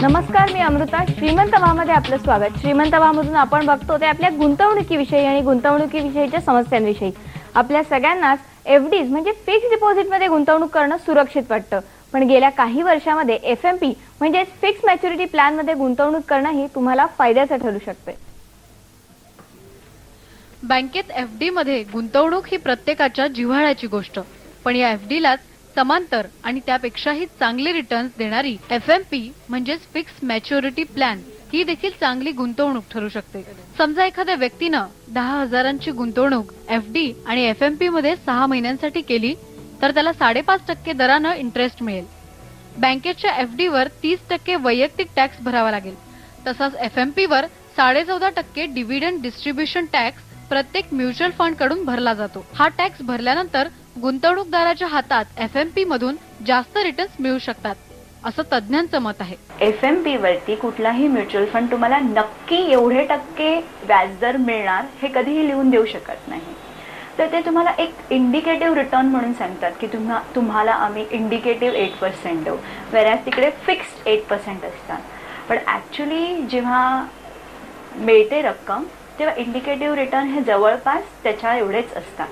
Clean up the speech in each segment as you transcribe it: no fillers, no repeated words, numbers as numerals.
नमस्कार, मी अमृता. श्रीमंत व्हामध्ये आपलं स्वागत. श्रीमंत व्हामधून आपण बघतो ते आपल्या गुंतवणुकीविषयी आणि गुंतवणुकीविषयीच्या समस्यांविषयी. आपल्या सगळ्यांनाच एफडीज म्हणजे फिक्स डिपॉझिटमध्ये गुंतवणूक करणं सुरक्षित वाटतं, पण गेल्या काही वर्षांमध्ये एफएमपी म्हणजे फिक्स मॅच्युरिटी प्लॅनमध्ये गुंतवणूक करणं ही तुम्हाला फायद्याचं ठरू शकते. बँकेत एफडी मध्ये गुंतवणूक ही प्रत्येकाच्या जिव्हाळ्याची गोष्ट, पण या एफडीलाच समांतर आणि त्यापेक्षाही चांगले रिटर्न्स देणारी एफएमपी म्हणजेच फिक्स मॅच्युरिटी प्लॅन ही देखील चांगली गुंतवणूक ठरू शकते. समजा एखाद्या व्यक्तीनं 10,000ची गुंतवणूक एफडी आणि एफएमपी मध्ये 6 महिन्यांसाठी केली तर त्याला 5.5% दरानं इंटरेस्ट मिळेल. बँकेच्या एफडी वर 30% वैयक्तिक टॅक्स भरावा लागेल. तसाच एफएमपी वर 14.5% डिव्हिडंड डिस्ट्रीब्युशन टॅक्स प्रत्येक म्युच्युअल फंड कडून भरला जातो. हा टॅक्स भरल्यानंतर गुंतवणूकदाराच्या हातात एफएमपी मधून जास्त रिटर्न्स मिळू शकतात, असं तज्ञांचं मत आहे. एफएमपी वरती कुठलाही म्युच्युअल फंड तुम्हाला नक्की एवढे टक्के व्याजदर मिळणार हे कधीही लिहून देऊ शकत नाही. तर ते तुम्हाला एक इंडिकेटिव्ह रिटर्न म्हणून सांगतात की तुम्हाला आम्ही इंडिकेटिव्ह 8% देऊ, वेरॅज तिकडे फिक्स्ड 8% असतात. पण ऍक्च्युली जेव्हा मिळते रक्कम तेव्हा इंडिकेटिव्ह रिटर्न हे जवळपास त्याच्या एवढेच असतात.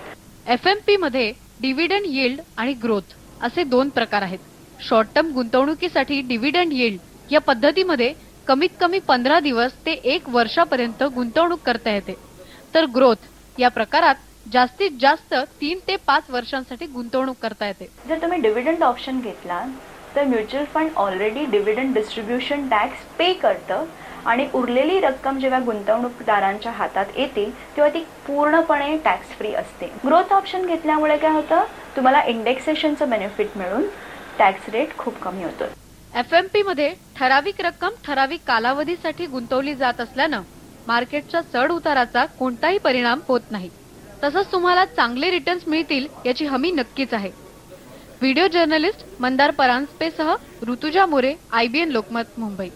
एफएमपी मध्ये डिव्हिडंड यील्ड आणि ग्रोथ असे 2 प्रकार आहेत. शॉर्ट टर्म गुंतवणुकीसाठी डिव्हिडंड यील्ड या पद्धतीमध्ये कमीत कमी 15 दिवस ते 1 वर्षापर्यंत गुंतवणूक करता येते, तर ग्रोथ या प्रकारात जास्तीत जास्त 3 ते 5 वर्षांसाठी गुंतवणूक करता येते. जर तुम्ही डिव्हिडंड ऑप्शन घेतला तर mutual fund already dividend distribution tax pay करतं आणि उरलेली रक्कम जेव्हा गुंतवणूकदारांच्या हातात येते तेव्हा ती पूर्णपणे टॅक्स फ्री असते. ग्रोथ ऑप्शन घेतल्यामुळे काय होतं, तुम्हाला इंडेक्सेशनचं बेनिफिट मिळून टॅक्स रेट खूप कमी होतो. एफएमपी मध्ये ठराविक रक्कम ठराविक कालावधीसाठी गुंतवली जात असल्यानं मार्केटच्या चढ उताराचा कोणताही परिणाम होत नाही. तसंच तुम्हाला चांगले रिटर्न्स मिळतील याची हमी नक्कीच आहे. व्हिडिओ जर्नलिस्ट मंदार परांजपेसह ऋतुजा मोरे, IBN लोकमत, मुंबई.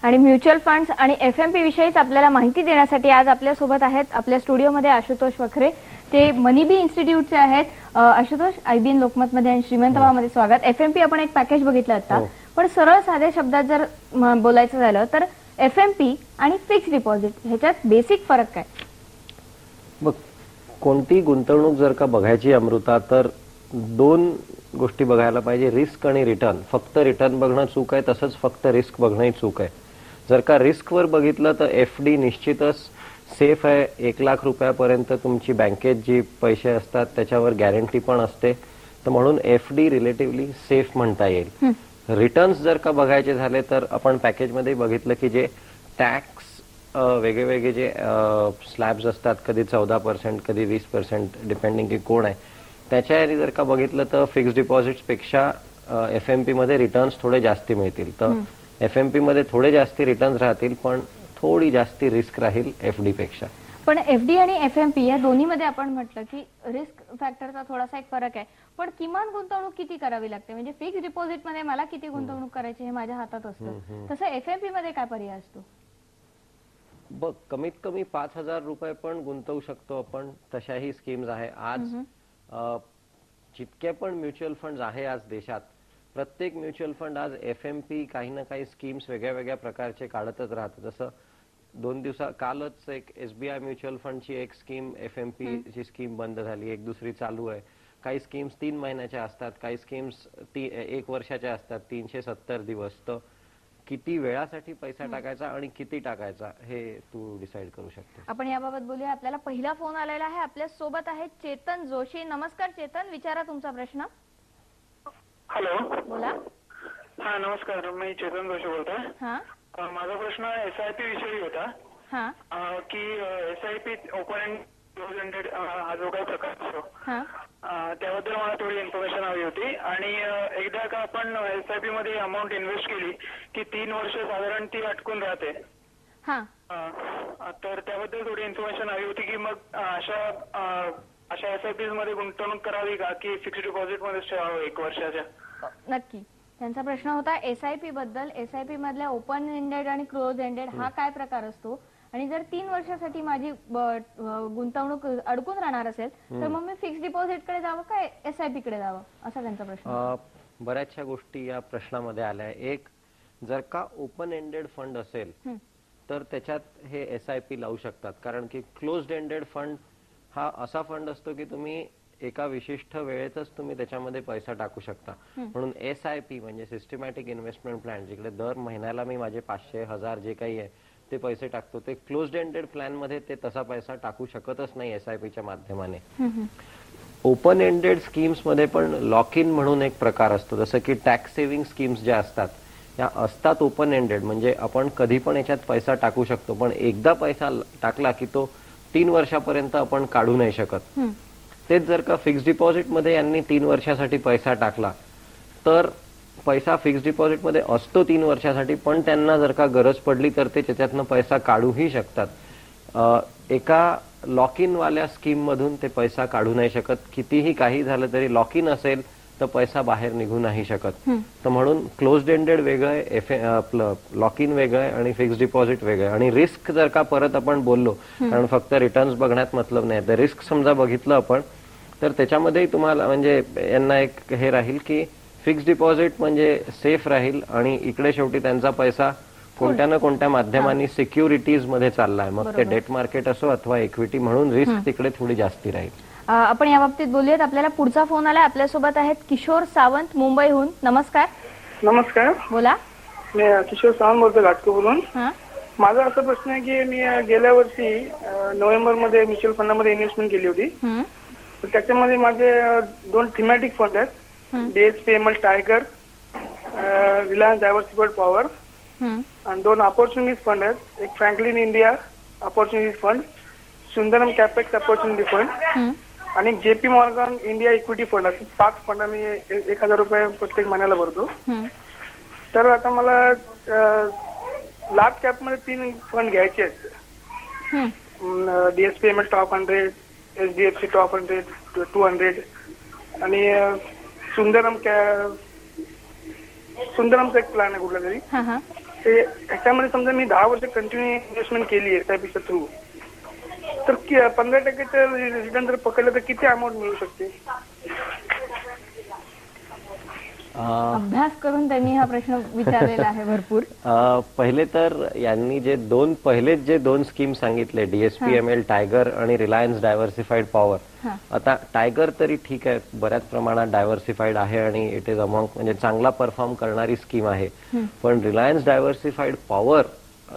आणि म्युच्युअल फंड्स आणि एफएमपी विषयीच आपल्याला माहिती देण्यासाठी आज आपल्या सोबत आहेत आपल्या स्टुडिओमध्ये आशुतोष वखरे. ते मनीबी इन्स्टिट्यूटचे आहेत. आशुतोष, IBN लोकमत मध्ये आणि श्रीमंत व्हामध्ये स्वागत. एफएमपी आपण एक पॅकेज बघितलं आता, पण सरळ साध्या शब्दात जर बोलायचं झालं तर एफएमपी आणि फिक्स डिपॉझिट ह्याच्यात बेसिक फरक काय? बघ, कोणती गुंतवणूक जर का बघायची अमृता तर 2 गोष्टी बघायला पाहिजे, रिस्क आणि रिटर्न. फक्त रिटर्न बघणं चूक आहे, तसंच फक्त रिस्क बघणंही चूक आहे. जर का रिस्कवर बघितलं तर एफडी निश्चितच सेफ आहे. 1 लाख रुपयापर्यंत तुमची बँकेत जी पैसे असतात त्याच्यावर गॅरंटी पण असते, तर म्हणून एफडी रिलेटिव्हली सेफ म्हणता येईल. रिटर्न्स जर का बघायचे झाले तर आपण पॅकेजमध्ये बघितलं की जे टॅक्स वेगवेगळे जे स्लॅब्स असतात, कधी 14%, कधी 20%, डिपेंडिंग की कोण आहे, त्याच्या याने जर का बघितलं तर फिक्स डिपॉझिट्सपेक्षा एफएमपी मध्ये रिटर्न्स थोडे जास्ती मिळतील. तर एफएमपी मध्ये थोडे जास्ती रिटर्न्स राहतील, पण थोडी जास्ती रिस्क राहील एफडी पेक्षा. पण एफडी आणि एफएमपी या दोन्हीमध्ये आपण म्हटलं की रिस्क फॅक्टरचा थोडासा एक फरक आहे, पण किमान गुंतवणूक किती करावी लागते? म्हणजे फिक्स डिपॉझिट मध्ये मला किती गुंतवणूक करायची हे माझ्या हातात असतं, तसं एफएमपी मध्ये काय पर्याय असतो? बघ, कमीत कमी 5,000 रुपये पण गुंतवू शकतो आपण, तशाही स्कीम्स आहे. आज जितके पण म्युच्युअल फंड आहे आज देशात, प्रत्येक म्युच्युअल फंड आज एफएमपी काही ना काही स्कीम्स वेगळ्या वेगळ्या प्रकारचे काढतच राहतात. जसं 2 दिवसा कालच एक SBI म्युच्युअल फंडची एक स्कीम एफएमपी ची स्कीम बंद झाली, एक दुसरी चालू आहे. काही स्कीम्स 3 महिन्याच्या असतात, काही स्कीम्स 1 वर्षाच्या असतात, 370 दिवस. तर किती वेळासाठी पैसा टाकायचा आणि किती टाकायचा हे तू डिसाइड करू शकते. आपण याबाबत बोलूया. आपल्याला पहिला फोन आलेला आहे. आपल्या सोबत आहे चेतन जोशी. नमस्कार चेतन, विचारा तुमचा प्रश्न. हॅलो, बोला. हा नमस्कार, मी चेतन जोशी बोलतोय. हा, माझा प्रश्न SIP विषयी होता. हा, की SIP open end close ended हा जो काही प्रकार असतो हा, त्याबद्दल मला थोडी इन्फॉर्मेशन हवी होती. आणि एकदा का आपण SIP मध्ये अमाऊंट इन्व्हेस्ट केली की 3 वर्ष साधारण ती अटकून राहते. हा, तर त्याबद्दल थोडी इन्फॉर्मेशन हवी होती की मग अशा SIPs मध्ये गुंतवणूक करावी का की फिक्स्ड डिपॉझिट मध्येच ठेवावं 1 वर्षाच्या? नक्की. त्यांचा प्रश्न होता SIP बद्दल. SIP मधल्या ओपन एंडेड आणि क्लोज एंडेड हा काय प्रकार असतो, आणि जर 3 वर्षासाठी माझी गुंतवणूक अडकून राहणार असेल तर मग मी फिक्स डिपॉझिट कडे जावं का SIP कडे जावं, असा त्यांचा प्रश्न. बऱ्याचशा गोष्टी या प्रश्नामध्ये आल्या. एक, जर का ओपन एंडेड फंड असेल तर त्याच्यात हे SIP लावू शकतात, कारण की क्लोज्ड एंडेड फंड हा असा फंड असतो की तुम्ही एका विशिष्ट वेळेतच तुम्ही त्याच्यामध्ये पैसा टाकू शकता. म्हणून SIP म्हणजे सिस्टमॅटिक इन्व्हेस्टमेंट प्लॅन, जिकडे दर महिन्याला मी माझे 500,000 जे काही आहे ते पैसे टाकतो, ते क्लोज्ड एंडेड प्लॅन मध्ये ते तसा पैसा टाकू शकतच नाही SIPच्या माध्यमाने. ओपन एंडेड स्कीम्स मध्ये पण लॉक इन म्हणून एक प्रकार असतो, जसं की टॅक्स सेव्हिंग स्कीम्स ज्या असतात या असतात ओपन एंडेड, म्हणजे आपण कधी पण याच्यात पैसा टाकू शकतो, पण एकदा पैसा टाकला की तो 3 वर्षापर्यंत आपण काढू नाही शकत. तेच जर का फिक्स्ड डिपॉझिट मध्ये यांनी 3 वर्षासाठी पैसा टाकला तर पैसा फिक्स्ड डिपॉझिट मध्ये असतो 3 वर्षासाठी, पण त्यांना जर का गरज पडली तर ते त्याच्यातनं पैसा काढूही शकतात. एका लॉक इन वाल्या स्कीम मधून ते पैसा काढू नाही शकत. कितीही काही झालं तरी लॉक इन असेल तर पैसा बाहेर निघू नाही शकत. तर म्हणून क्लोज्ड एंडेड वेगळं आहे, आपलं लॉक इन वेगळं आहे आणि फिक्स्ड डिपॉझिट वेगळं आहे. आणि रिस्क जर का परत आपण बोललो, कारण फक्त रिटर्न्स बघण्यात मतलब नाही, तर रिस्क समजा बघितलं आपण तर त्याच्यामध्येही तुम्हाला म्हणजे यांना एक हे राहील की फिक्स्ड डिपॉझिट म्हणजे सेफ राहील आणि इकडे शेवटी त्यांचा पैसा कोणत्या ना कोणत्या माध्यमांनी सिक्युरिटीज मध्ये चाललाय, मग ते डेट मार्केट असो अथवा इक्विटी, म्हणून रिस्क तिकडे थोडी जास्ती राहील. आपण या बाबतीत बोलूयात. आपल्याला पुढचा फोन आलाय. आपल्यासोबत आहेत किशोर सावंत मुंबईहून. नमस्कार. नमस्कार, बोला. मी किशोर सावंत बोलतो घाटकोपरहून. माझा असा प्रश्न आहे की मी गेल्या वर्षी नोव्हेंबर मध्ये म्युच्युअल फंडामध्ये इन्व्हेस्टमेंट केली होती. तर त्याच्यामध्ये माझे 2 थीमॅटिक फंड आहेत, DSPML tiger, Reliance diversified power, आणि 2 अपॉर्च्युनिटीज फंड आहेत, एक Franklin India opportunities fund, Sundaram capex opportunity fund आणि JP Morgan India equity fund. असे 5 फंड मी 1,000 रुपये प्रत्येक महिन्याला भरतो. तर आता मला लार्ज कॅप मध्ये 3 फंड घ्यायचे आहेत, DSPML टॉप 100, HDFC टॉप 100, 200 आणि सुंदरमचा एक प्लॅन आहे कुठला तरी. ते ह्याच्यामध्ये समजा मी 10 वर्ष कंटिन्यू इन्व्हेस्टमेंट केली आहे SIPच्या थ्रू, तर 15% रिटर्न जर पकडलं तर किती अमाऊंट मिळू शकते? अभ्यास करून त्यांनी हा प्रश्न विचारलेला आहे भरपूर. पहिले तर यांनी जे पहिले 2 स्कीम सांगितले, DSPML टायगर आणि रिलायन्स डायव्हर्सिफाईड पॉवर. आता टायगर तरी ठीक आहे, बऱ्याच प्रमाणात डायव्हर्सिफाईड आहे आणि इट इज अमॉंग म्हणजे चांगला परफॉर्म करणारी स्कीम आहे. पण रिलायन्स डायव्हर्सिफाईड पॉवर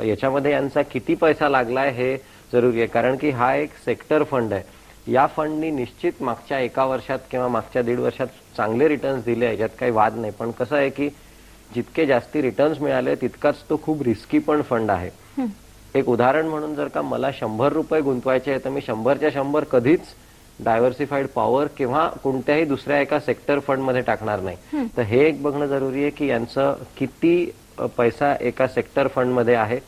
याच्यामध्ये यांचा किती पैसा लागलाय हे जरुरी आहे, कारण की हा एक सेक्टर फंड आहे. या फंडनी निश्चित मागच्या 1 वर्षात किंवा मागच्या 1.5 वर्षात चांगले रिटर्न्स दिले, याच्यात काही वाद नाही. पण कसं आहे की जितके जास्ती रिटर्न्स मिळाले तितकाच तो खूप रिस्की पण फंड आहे. एक उदाहरण म्हणून जर का मला 100 रुपये गुंतवायचे आहे तर मी 100च्या 100 कधीच डायव्हर्सिफाईड पॉवर किंवा कोणत्याही दुसऱ्या एका सेक्टर फंड मध्ये टाकणार नाही. तर हे एक बघणं जरुरी आहे की यांचं किती पैसा एका सेक्टर फंड मध्ये आहे.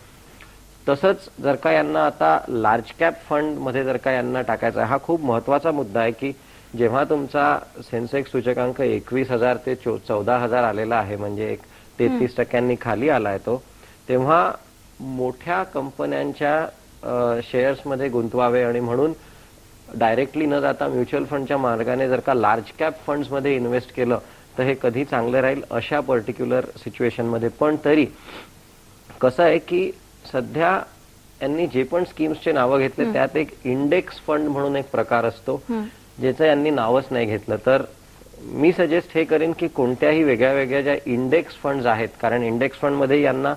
तसंच जर का यांना आता लार्ज कॅप फंड मध्ये जर का यांना टाकायचा, हा खूप महत्वाचा मुद्दा आहे की जेव्हा तुमचा सेन्सेक्स सूचकांक 21,000 ते 14,000 आलेला आहे, म्हणजे 33% खाली आलाय तो, तेव्हा मोठ्या कंपन्यांच्या शेअर्स मध्ये गुंतवावे आणि म्हणून डायरेक्टली न जाता म्युच्युअल फंडच्या मार्गाने जर का लार्ज कॅप फंड्स मध्ये इन्व्हेस्ट केलं तर हे कधी चांगलं राहील अशा पर्टिक्युलर सिच्युएशन मध्ये. पण तरी कसं आहे की सध्या यांनी जे पण स्कीम्सचे नावं घेतले त्यात एक इंडेक्स फंड म्हणून एक प्रकार असतो, ज्याचं यांनी नावच नाही घेतलं. तर मी सजेस्ट हे करेन की कोणत्याही वेगळ्या ज्या इंडेक्स फंड्स आहेत, कारण इंडेक्स फंड मध्ये यांना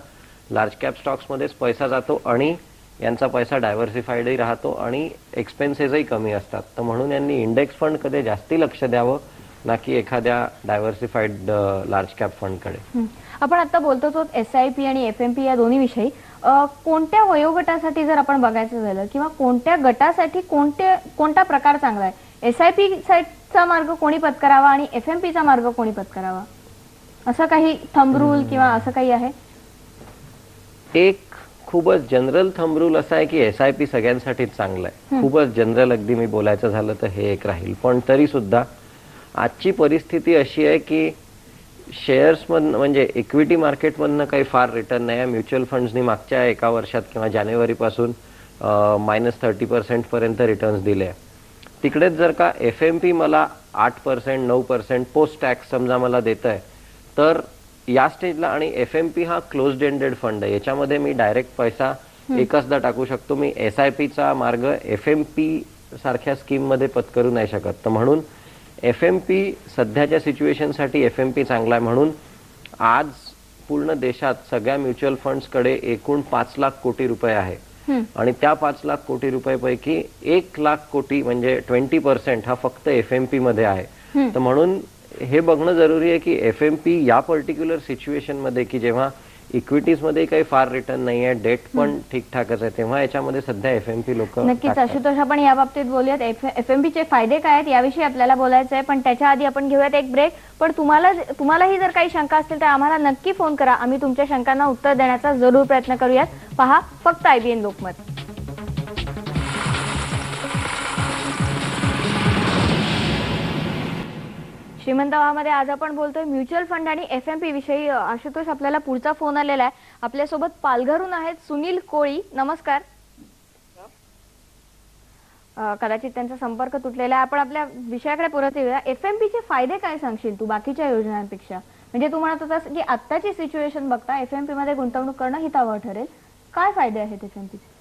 लार्ज कॅप स्टॉक्स मध्येच पैसा जातो आणि यांचा पैसा डायव्हर्सिफाईडही राहतो आणि एक्सपेन्सेसही कमी असतात. तर म्हणून यांनी इंडेक्स फंड कडे जास्ती लक्ष द्यावं, ना की एखाद्या डायव्हर्सिफाईड लार्ज कॅप फंड कडे. आपण आता बोलतो तो SIP आणि FMP या दोन्ही विषयी. कोणत्या वयोगटासाठी जर आपण बघायचं झालं किंवा कोणत्या गटासाठी कोणता प्रकार चांगला आहे, SIP चा मार्ग कोणी पत्करावा आणि FMP चा मार्ग कोणी पत्करावा, असं काही थंब रूल किंवा असं काही आहे? एक खूपच जनरल थंब रूल असा आहे की SIP सगळ्यांसाठीच चांगलं आहे. खूपच जनरल अगदी मी बोलायचं झालं तर हे एक राहील. पण तरी सुद्धा आजची परिस्थिती अशी आहे की शेअर्स मधनं म्हणजे इक्विटी मार्केटमधनं काही फार रिटर्न नाही. म्युच्युअल फंड्सनी मागच्या 1 वर्षात किंवा जानेवारीपासून -30% पर्यंत रिटर्न्स दिले. तिकडेच जर का FMP मला 8%, 9% पोस्ट टॅक्स समजा मला देत आहे, तर या स्टेजला आणि FMP हा क्लोज्ड एंडेड फंड आहे, याच्यामध्ये मी डायरेक्ट पैसा एकचदा टाकू शकतो. मी SIP चा मार्ग FMP सारख्या स्कीम मध्ये पत्करू नाही शकत. तर म्हणून FMP सध्याच्या सिच्युएशनसाठी FMP चांगला आहे. म्हणून आज पूर्ण देशात सगळ्या म्युच्युअल फंड्स कडे एकूण 5 लाख कोटी रुपये आहे आणि त्या 5 लाख कोटी रुपयापैकी 1 लाख कोटी म्हणजे 20% हा फक्त FMP मध्ये आहे. तर म्हणून हे बघणं जरुरी आहे की FMP या पर्टिक्युलर सिच्युएशन मध्ये की जेव्हा इक्विटीज मध्ये काही फार रिटर्न नाही आहे, डेट पण ठीकठाकच आहे, तेव्हा याच्यामध्ये सध्या FMP लोक नक्कीच आशुतोष, आपण या बाबतीत बोलूयात. FMP चे फायदे काय आहेत याविषयी आपल्याला बोलायचं आहे, पण त्याच्या आधी आपण घेऊयात एक ब्रेक. पण तुम्हालाही जर काही शंका असतील तर आम्हाला नक्की फोन करा, आम्ही तुमच्या शंकांना उत्तर देण्याचा जरूर प्रयत्न करूयात. पहा फक्त IBN लोकमत. श्रीमंतवामध्ये आज आपण बोलतोय म्युच्युअल फंड आणि FMP विषयी. आशुतोष, आपल्याला पुढचा फोन आलेला आहे. आपल्यासोबत पालघरहून आहेत सुनील कोळी. नमस्कार. कदाचित त्यांचा संपर्क तुटलेला आहे. आपण आपल्या विषयाकडे परत येऊया. FMP चे फायदे काय सांगशील तू बाकीच्या योजनांपेक्षा? म्हणजे तू म्हणत होतास की आत्ताची सिच्युएशन बघता FMP मध्ये गुंतवणूक करणं हितावह ठरेल. काय फायदे आहेत FMP चे?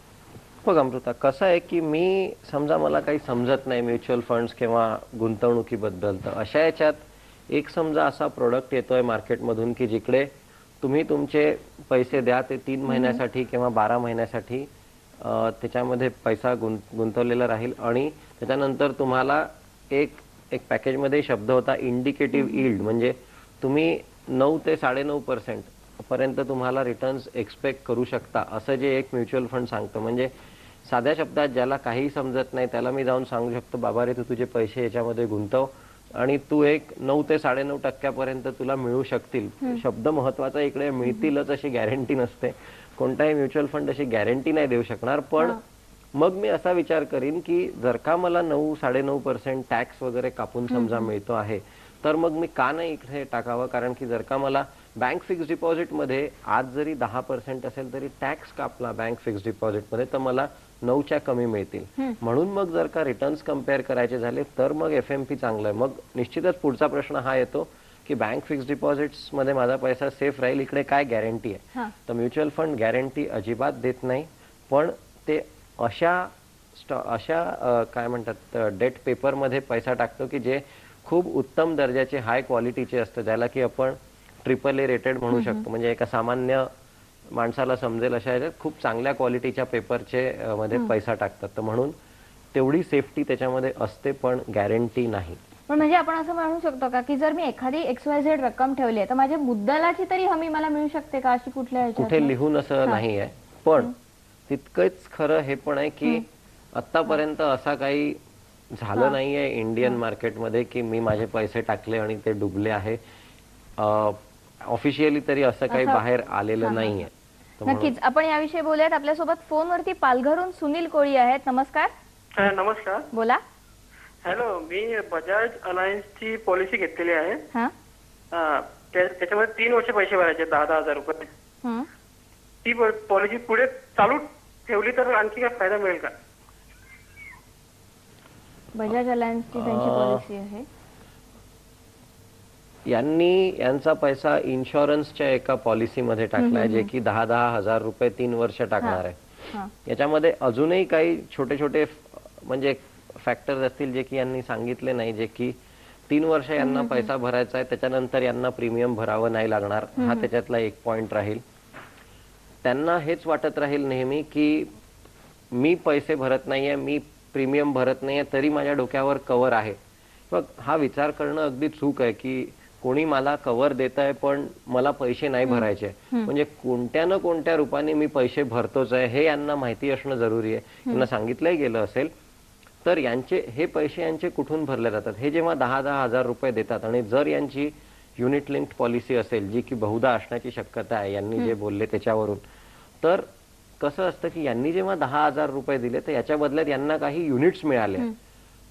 बघ अमृता, कसं आहे की मी समजा मला काही समजत नाही म्युच्युअल फंड्स किंवा गुंतवणुकीबद्दल, तर अशा याच्यात एक समजा असा प्रोडक्ट येतोय मार्केटमधून की जिकडे तुम्ही तुमचे पैसे द्या, ते 3 महिन्यासाठी किंवा 12 महिन्यासाठी त्याच्यामध्ये पैसा गुंतवलेला राहील आणि त्याच्यानंतर तुम्हाला एक पॅकेजमध्ये शब्द होता इंडिकेटिव्ह यील्ड, म्हणजे तुम्ही 9 ते 9.5% पर्यंत तुम्हाला रिटर्न्स एक्सपेक्ट करू शकता, असं जे एक म्युच्युअल फंड सांगतं. म्हणजे साध्या शब्दात ज्याला काही समजत नाही त्याला मी जाऊन सांगू शकतो, बाबा रे तू तुझे पैसे याच्यामध्ये गुंतव आणि तू एक 9 ते 9.5% तुला मिळू शकतील. शब्द महत्वाचा इकडे, मिळतीलच अशी गॅरंटी नसते. कोणताही म्युच्युअल फंड अशी गॅरंटी नाही देऊ शकणार. पण मग मी असा विचार करीन की जर का मला 9-9.5% टॅक्स वगैरे कापून समजा मिळतो आहे, तर मग मी का नाही इकडे टाकावं? कारण की जर का मला बँक फिक्स डिपॉझिट मध्ये आज जरी 10% असेल तरी टॅक्स कापला बँक फिक्स डिपॉझिट मध्ये तर मला 9च्या कमी मिळतील. म्हणून मग जर का रिटर्न्स कम्पेअर करायचे झाले तर मग FMP चांगलं आहे. मग निश्चितच पुढचा प्रश्न हा येतो की बँक फिक्स डिपॉझिट्स मध्ये माझा पैसा सेफ राहील, इकडे काय गॅरंटी आहे? तर म्युच्युअल फंड गॅरंटी अजिबात देत नाही, पण ते अशा काय म्हणतात डेट पेपर मध्ये पैसा टाकतो की जे खूप उत्तम दर्जाचे हाय क्वालिटीचे असतं, ज्याला की आपण AAA रेटेड म्हणू शकतो. म्हणजे एका सामान्य माणसाला समजेल अशा याच्यात खूप चांगल्या क्वालिटीच्या पेपरचे मध्ये पैसा टाकतात. तर म्हणून तेवढी सेफ्टी त्याच्यामध्ये असते, पण गॅरंटी नाही. पण म्हणजे आपण असं म्हणू शकतो का की जर मी एखादी XYZ रक्कम ठेवली आहे तर माझ्या मुद्दलाची तरी हमी मला मिळू शकते का? अशी कुठल्या कुठे लिहून असं नाही आहे, पण तितकंच खरं हे पण आहे की आतापर्यंत असा काही झालं नाहीये इंडियन मार्केटमध्ये की मी माझे पैसे टाकले आणि ते डुबले आहे. ऑफिशियली तरी असं काही बाहेर आलेलं नाहीये. नक्कीच आपण याविषयी बोलूयात. आपल्यासोबत फोनवरती पालघरहून सुनील कोळी आहेत. नमस्कार. नमस्कार. बोला. हॅलो, मी बजाज अलायन्सची पॉलिसी घेतलेली आहे. त्याच्यामध्ये 3 वर्ष पैसे भरायचे 10,000 रुपये. ती पॉलिसी पुढे चालू ठेवली तर आणखी काय फायदा मिळेल का? बजाज अलायन्सची त्यांची पॉलिसी आहे. यांचा पैसा इन्शुरन्सच्या एका पॉलिसीमध्ये टाकलाय, जे की 10,000 रुपये 3 वर्ष टाकणार आहे. याच्यामध्ये अजूनही काही छोटे छोटे म्हणजे फॅक्टर्स असतील जे की यांनी सांगितले नाही, जे की 3 वर्ष यांना पैसा भरायचा आहे, त्याच्यानंतर यांना प्रीमियम भरावं नाही लागणार. हा त्याच्यातला एक पॉइंट राहील. त्यांना हेच वाटत राहील नेहमी की मी पैसे भरत नाहीये, मी प्रीमियम भरत नाहीये, तरी माझ्या डोक्यावर कव्हर आहे. मग हा विचार करणं अगदी चूक आहे की कोणी मला कव्हर देत आहे पण मला पैसे नाही भरायचे. म्हणजे कोणत्या ना कोणत्या रूपाने मी पैसे भरतोच आहे हे यांना माहिती असणं जरुरी आहे. यांना सांगितलंही गेलं असेल तर हे पैसे यांचे कुठून भरले जातात. हे जेव्हा 10,000 रुपये देतात आणि जर यांची युनिट लिंक्ड पॉलिसी असेल, जी की बहुधा असण्याची शक्यता आहे यांनी जे बोलले त्याच्यावरून, तर कसं असतं की यांनी जेव्हा 10,000 रुपये दिले तर याच्या बदल्यात यांना काही युनिट्स मिळाले.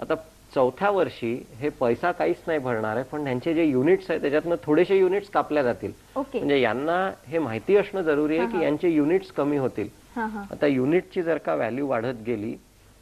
आता 4थ्या वर्षी हे पैसा काहीच नाही भरणार आहे, पण त्यांचे जे युनिट्स आहेत त्याच्यातनं थोडेसे युनिट्स कापल्या जातील. म्हणजे यांना हे माहिती असणं जरुरी आहे की यांचे युनिट्स कमी होतील. आता युनिटची जर का व्हॅल्यू वाढत गेली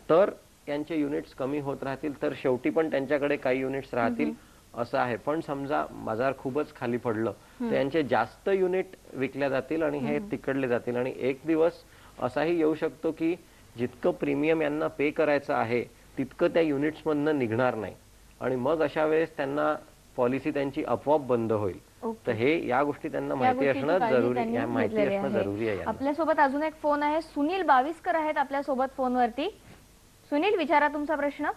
तर यांचे युनिट्स कमी होत राहतील, तर शेवटी पण त्यांच्याकडे काही युनिट्स राहतील, असं आहे. पण समजा बाजार खूपच खाली पडलं तर यांचे जास्त युनिट विकल्या जातील आणि हे तिकडले जातील आणि एक दिवस असाही येऊ शकतो की जितकं प्रीमियम यांना पे करायचं आहे तितकं त्या युनिट्स मधनं निघणार नाही आणि मग अशा वेळेस त्यांना पॉलिसी त्यांची आपोआप बंद होईल. तर हे या गोष्टी त्यांना माहिती असणं जरुरी आहे. आपल्यासोबत अजून एक फोन आहे. सुनील बाविस्कर आहेत आपल्यासोबत फोनवरती. सुनील, विचारा तुमचा प्रश्न.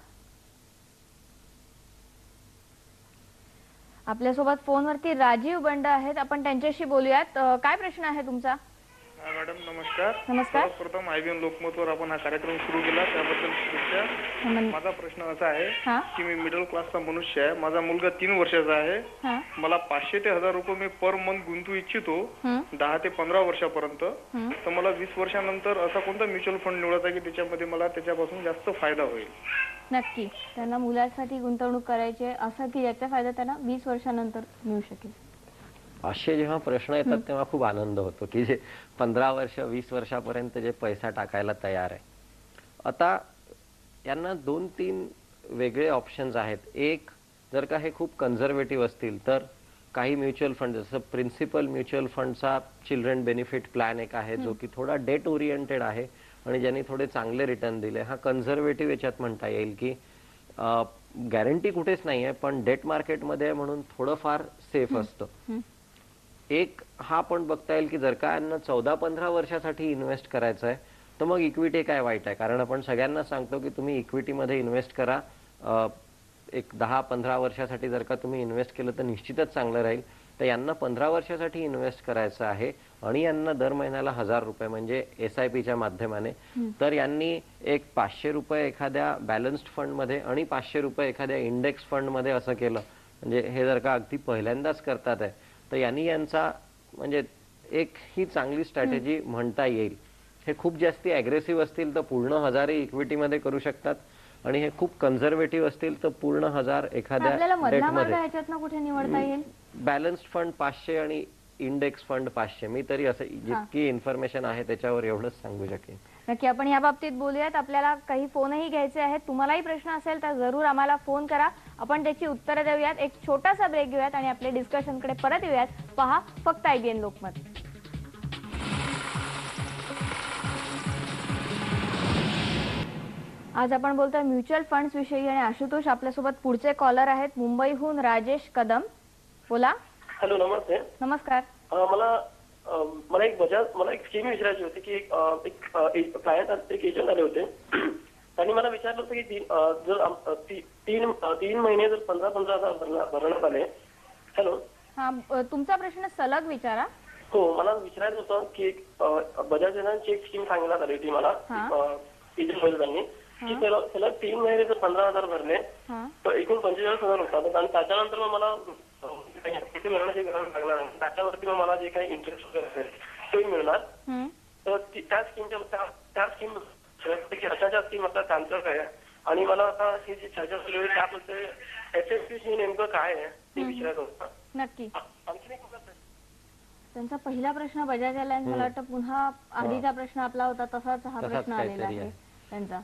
आपल्यासोबत फोनवरती राजीव बंड आहेत, आपण त्यांच्याशी बोलूयात. काय प्रश्न आहे तुमचा? मॅडम नमस्कार. नमस्कार. सर्वप्रथम IBM लोकमतवर आपण हा कार्यक्रम सुरू केला त्याबद्दल शुभेच्छा. माझा प्रश्न असा आहे की मी मिडल क्लासचा मनुष्य आहे. माझा मुलगा 3 वर्षाचा आहे. मला 500 ते 1000 रुपये मी पर मंथ गुंतवू इच्छितो 10 ते 15 वर्षापर्यंत. तर मला 20 वर्षानंतर असा कोणता म्युच्युअल फंड निवडायचा की त्याच्यामध्ये मला त्याच्यापासून जास्त फायदा होईल? नक्की त्यांना मुलासाठी गुंतवणूक करायची आहे असं की याचा फायदा त्यांना 20 वर्षानंतर मिळू शकेल. असे जेव्हा प्रश्न येतात तेव्हा खूप आनंद होतो की जे 15 वर्ष 20 वर्षापर्यंत जे पैसा टाकायला तयार आहे. आता यांना 2-3 वेगळे ऑप्शन्स आहेत. एक, जर का हे खूप कन्झर्वेटिव्ह असतील तर काही म्युच्युअल फंड जसं प्रिन्सिपल म्युच्युअल फंडचा चिल्ड्रन बेनिफिट प्लॅन एक आहे जो की थोडा डेट ओरिएंटेड आहे आणि ज्यांनी थोडे चांगले रिटर्न दिले. हा कन्झर्वेटिव्ह याच्यात म्हणता येईल की गॅरंटी कुठेच नाहीये पण डेट मार्केटमध्ये म्हणून थोडंफार सेफ असतं. एक हा पण बघता येईल की जर का यांना 14-15 वर्षासाठी इन्व्हेस्ट करायचं आहे तर मग इक्विटी काय वाईट आहे, कारण आपण सगळ्यांना सांगतो की तुम्ही इक्विटीमध्ये इन्व्हेस्ट करा. एक 10-15 वर्षासाठी जर का तुम्ही इन्व्हेस्ट केलं तर निश्चितच चांगलं राहील. तर यांना 15 वर्षासाठी इन्व्हेस्ट करायचं आहे आणि यांना दर महिन्याला 1000 रुपये म्हणजे SIPच्या माध्यमाने. तर यांनी एक 500 रुपये एखाद्या बॅलन्स्ड फंडमध्ये आणि 500 रुपये एखाद्या इंडेक्स फंडमध्ये असं केलं म्हणजे हे जर का अगदी पहिल्यांदाच करतात आहे तर यांनी यांचा म्हणजे एक ही चांगली स्ट्रॅटेजी म्हणता येईल. हे खूप जास्ती अग्रेसिव्ह असतील तर पूर्ण 1000 इक्विटीमध्ये करू शकतात आणि हे खूप कन्झर्वेटिव्ह असतील तर पूर्ण 1000 एखाद्या डेटमध्ये. कुठे निवडता येईल? बॅलन्स्ड फंड 500 आणि इंडेक्स फंड 500. मी तरी असं जितकी इन्फॉर्मेशन आहे त्याच्यावर एवढंच सांगू शकेन. नक्की आपण या बाबतीत बोलूयात. आपल्याला काही फोनही घ्यायचे आहेत. तुम्हालाही प्रश्न असेल तर जरूर आम्हाला फोन करा, आपण त्याची उत्तरं देऊयात. एक छोटासा ब्रेक घेऊयात आणि आपल्या डिस्कशनकडे परत येऊयात. पहा फक्त IBN लोकमत. आज आपण बोलतोय म्युच्युअल फंड्स विषयी आणि आशुतोष आपल्यासोबत पुढचे कॉलर आहेत. मुंबईहून राजेश कदम, बोला. हॅलो, नमस्ते. नमस्कार. मला एक स्कीम विचारायची होती की एक क्लायंट एक एजंट आले होते त्यांनी मला विचारलं होतं की जर 3 महिने जर 15,000 भरण्यात आले. हॅलो, हा, तुमचा प्रश्न सलग विचारा. हो, मला विचारायचं होतं की बजाज फायनान्सची एक स्कीम सांगण्यात आली होती मला एजंट वडिलांनी की सलग 3 महिने जर 15,000 भरले तर एकूण 45,000 होतात आणि त्याच्यानंतर मग मला किती मिळण्याची गरज लागणार नाही. त्याच्यावरती मग मला जे काही इंटरेस्ट वगैरे असेल ते मिळणार. तर त्या स्कीम चर्चाच्या स्कीम आता त्यांचं आहे आणि मला आता ही जी चर्चा चालू आहे त्याबद्दल HFT नेमकं काय आहे ते विचारायचं होतं. नक्की. आणखी एक त्यांचा पहिला प्रश्न बजाज एअरलाईन्स, मला वाटतं पुन्हा आधीचा प्रश्न आपला होता तसाच हा प्रश्न आलेला आहे त्यांचा.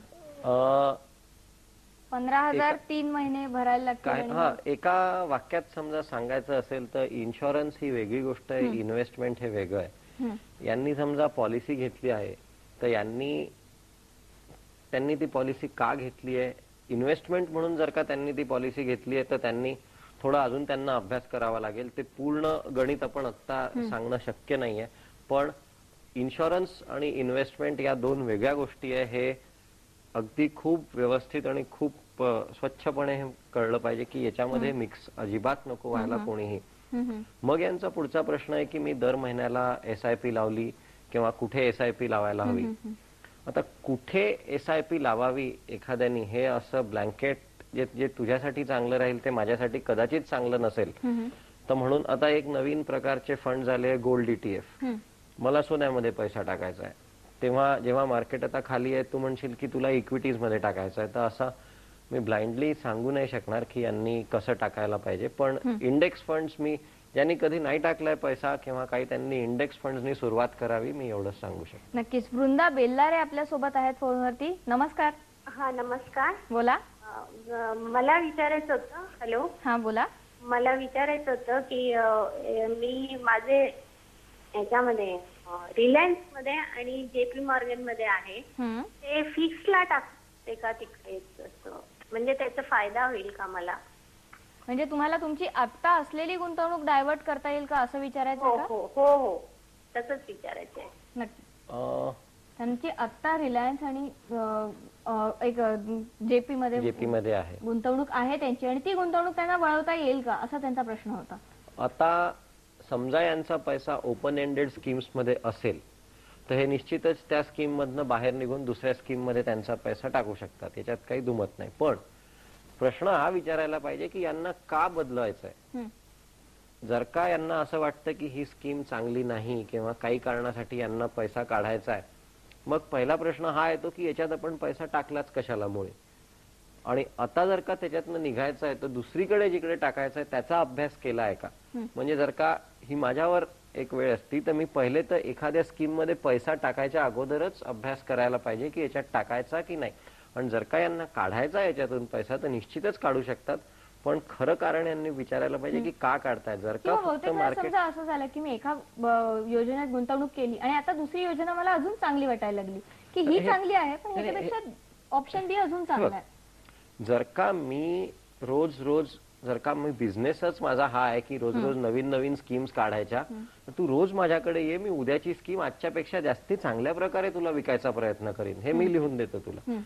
15,000 3 महिने भरायला लागतील. हा, एका वाक्यात समजा सांगायचं असेल तर इन्शुरन्स ही वेगळी गोष्ट आहे, इन्व्हेस्टमेंट हे वेगळं आहे. यांनी समजा पॉलिसी घेतली आहे तर त्यांनी ती पॉलिसी का घेतली आहे, इन्व्हेस्टमेंट म्हणून जर का त्यांनी ती पॉलिसी घेतली आहे तर त्यांनी थोडा अजून त्यांना अभ्यास करावा लागेल. ते पूर्ण गणित आपण आत्ता सांगणं शक्य नाहीये. पण इन्शुरन्स आणि इन्व्हेस्टमेंट या 2 वेगळ्या गोष्टी आहे. हे अगदी खूप व्यवस्थित आणि खूप स्वच्छपणे हे कळलं पाहिजे की याच्यामध्ये मिक्स अजिबात नको व्हायला कोणीही. मग यांचा पुढचा प्रश्न आहे की मी दर महिन्याला SIP लावली किंवा कुठे SIP लावायला हवी. आता कुठे SIP लावावी एखाद्यानी हे असं ब्लँकेट जे तुझ्यासाठी चांगलं राहील ते माझ्यासाठी कदाचित चांगलं नसेल. तर म्हणून आता एक नवीन प्रकारचे फंड झाले गोल्ड ETF. मला सोन्यामध्ये पैसा टाकायचा आहे तेव्हा जेव्हा मार्केट आता खाली आहे तू म्हणशील की तुला इक्विटीज मध्ये टाकायचं आहे. तर असा मी ब्लाइंडली सांगू नाही शकणार की यांनी कसं टाकायला पाहिजे. पण इंडेक्स फंड्स मी ज्यांनी कधी नाही टाकलाय पैसा किंवा काही त्यांनी इंडेक्स फंड्सनी सुरुवात करावी, मी एवढंच सांगू शकतो. नक्कीच. वृंदा बेल्लारे आपल्या सोबत आहेत फोनवरती. नमस्कार. हा, नमस्कार. बोला. मला विचारायचं होतं. हॅलो, हा बोला. मला विचारायचं होतं की मी माझे याच्यामध्ये रिलायन्स मध्ये आणि जेपी मॉर्गन मध्ये आहे ते फिक्सला टाकते का तिकडे म्हणजे त्याचा फायदा होईल का मला? म्हणजे तुम्हाला तुमची आत्ता असलेली गुंतवणूक डायव्हर्ट करता येईल का असं विचारायचं हो का? हो हो हो तसंच विचारायचंय. नक्की. जेपी त्यांची आत्ता रिलायन्स आणि एक जेपी मध्ये आहे गुंतवणूक आहे त्यांची आणि ती गुंतवणूक त्यांना वळवता येईल का असा त्यांचा प्रश्न होता. आता समजा यांचा पैसा ओपन एंडेड स्कीम्स मध्ये असेल तर हे निश्चितच त्या स्कीम मधनं बाहेर निघून दुसऱ्या स्कीम मध्ये त्यांचा पैसा टाकू शकतात, याच्यात काही दुमत नाही. पण प्रश्न हा विचारायला पाहिजे की यांना का बदलायचं आहे. जर का यांना असं वाटतं की ही स्कीम चांगली नाही किंवा काही कारणासाठी यांना पैसा काढायचा आहे, मग पहिला प्रश्न हा येतो की याच्यात आपण पैसा टाकलाच कशाला मुळे. आणि आता जर का त्याच्यातनं निघायचं आहे तर दुसरीकडे जिकडे टाकायचं आहे त्याचा अभ्यास केला आहे का. म्हणजे जर का ही माझ्यावर एक वेळ असती तर मी पहिले तर एखाद्या स्कीम मध्ये पैसा टाकायच्या अगोदरच अभ्यास करायला पाहिजे की याच्यात टाकायचा की नाही. आणि जर का यांना काढायचा याच्यातून पैसा तर निश्चितच काढू शकतात, पण खरं कारण यांनी विचारायला पाहिजे की का काढताय. जर का फक्त मार्केट समजा असं झालं की मी एका योजनेत गुंतवणूक केली आणि आता दुसरी योजना मला अजून चांगली वाटायला लागली की ही चांगली आहे पण ह्याच्यापेक्षा ऑप्शन बी अजून चांगला आहे. जर का मी रोज जर का मी बिझनेसच माझा हा आहे की रोज नवीन स्कीम्स काढायच्या, तर तू रोज माझ्याकडे ये, मी उद्याची स्कीम आजच्यापेक्षा जास्ती चांगल्या प्रकारे तुला विकायचा प्रयत्न करीन, हे मी लिहून देतो तुला.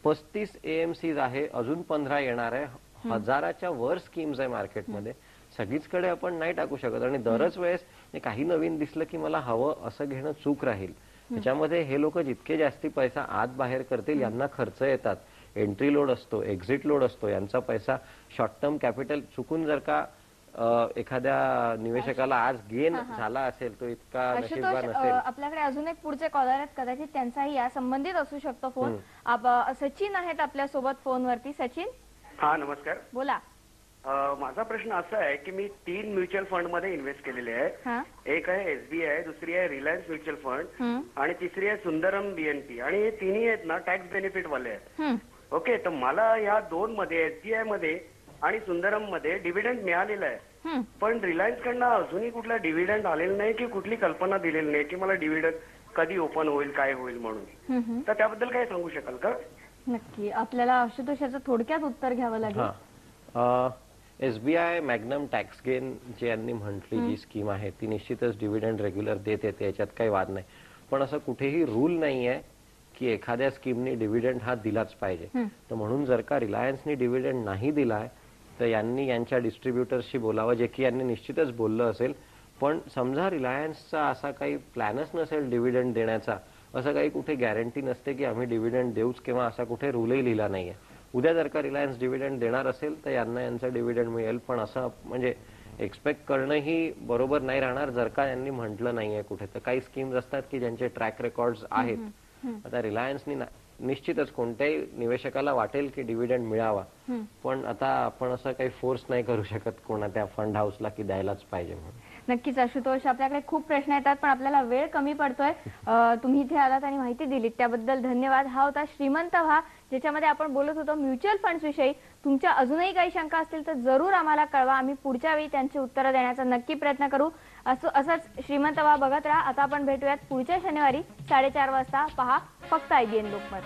35 AMCs आहे, अजून 15 येणार आहे, 1000च्या वर स्कीम्स आहे मार्केटमध्ये. सगळीचकडे आपण नाही टाकू शकत आणि दरच वेळेस काही नवीन दिसलं की मला हवं असं घेणं चूक राहील. त्याच्यामध्ये हे लोक जितके जास्ती पैसा आत बाहेर करतील यांना खर्च येतात, एंट्री लोड असतो, एक्झिट लोड असतो, यांचा पैसा शॉर्ट टर्म कॅपिटल चुकून जर का एखाद्या निवेशकाला आज गेन झाला असेल तो इतका नशीबवान असेल. आपल्याकडे अजून एक पुढचे कॉलर आहेत, कदाचित त्यांचाही या संबंधित असू शकतो फोन. सचिन आहेत आपल्या सोबत फोनवरती. सचिन, हा नमस्कार. बोला. माझा प्रश्न असा आहे की मी 3 म्युच्युअल फंड मध्ये इन्व्हेस्ट केलेले आहे. एक आहे SBI, दुसरी आहे रिलायन्स म्युच्युअल फंड आणि तिसरी आहे सुंदरम BNP आणि हे तिन्ही आहेत ना टॅक्स बेनिफिट वाले आहेत. ओके, तर मला या 2 मध्ये SBI मध्ये आणि सुंदरम मध्ये डिव्हिडंड मिळालेला आहे, पण रिलायन्स कडनं अजूनही कुठला डिव्हिडंड आलेला नाही की कुठली कल्पना दिलेली नाही की मला डिव्हिडंड कधी ओपन होईल काय होईल म्हणून. तर त्याबद्दल काय सांगू शकाल का? नक्की, आपल्याला आशुतोषाचं थोडक्यात उत्तर घ्यावं लागेल. SBI मॅग्नम टॅक्स गेन जे यांनी म्हटली जी स्कीम आहे ती निश्चितच डिव्हिडंड रेग्युलर देत येते, याच्यात काही वाद नाही. पण असं कुठेही रूल नाही आहे की एखाद्या स्कीमनी डिव्हिडंड हा दिलाच पाहिजे. तर म्हणून जर का रिलायन्सनी डिव्हिडंड नाही दिलाय तर यांनी यांच्या डिस्ट्रीब्युटर्सशी बोलावं, जे की यांनी निश्चितच बोललं असेल. पण समजा रिलायन्सचा असा काही प्लॅनच नसेल डिव्हिडंड देण्याचा, असं काही कुठे गॅरंटी नसते की आम्ही डिव्हिडंड देऊच किंवा असा कुठे रूलही लिहिला नाहीये. उद्या जर का रिलायन्स डिव्हिडंड देणार असेल तर यांना यांचं डिव्हिडंड मिळेल, पण असं म्हणजे एक्सपेक्ट करणंही बरोबर नाही राहणार जर का यांनी म्हटलं नाहीये कुठे. तर काही स्कीम्स असतात की ज्यांचे ट्रॅक रेकॉर्ड्स आहेत. आता रिलायन्सनी निश्चितच कोणत्याही निवेशकाला वाटेल की डिव्हिडंड मिळावा, पण आता आपण असं काही फोर्स नाही करू शकत कोणा त्या फंड हाऊसला की द्यायलाच पाहिजे म्हणून. नक्कीच आशुतोष, आपल्याकडे खूप प्रश्न येतात पण आपल्याला वेळ कमी पडतोय. तुम्ही इथे आलात आणि माहिती दिलीत त्याबद्दल धन्यवाद. हा होता श्रीमंत व्हा, ज्याच्यामध्ये आपण बोलत होतो म्युच्युअल फंड्स विषयी. तुमच्या अजूनही काही शंका असतील तर जरूर आम्हाला कळवा, आम्ही पुढच्या वेळी त्यांची उत्तरं देण्याचा नक्की प्रयत्न करू. असंच श्रीमंत व्हा बघत राहा. आता आपण भेटूयात पुढच्या शनिवारी 4:30 वाजता. पहा फक्त IBN लोकमत.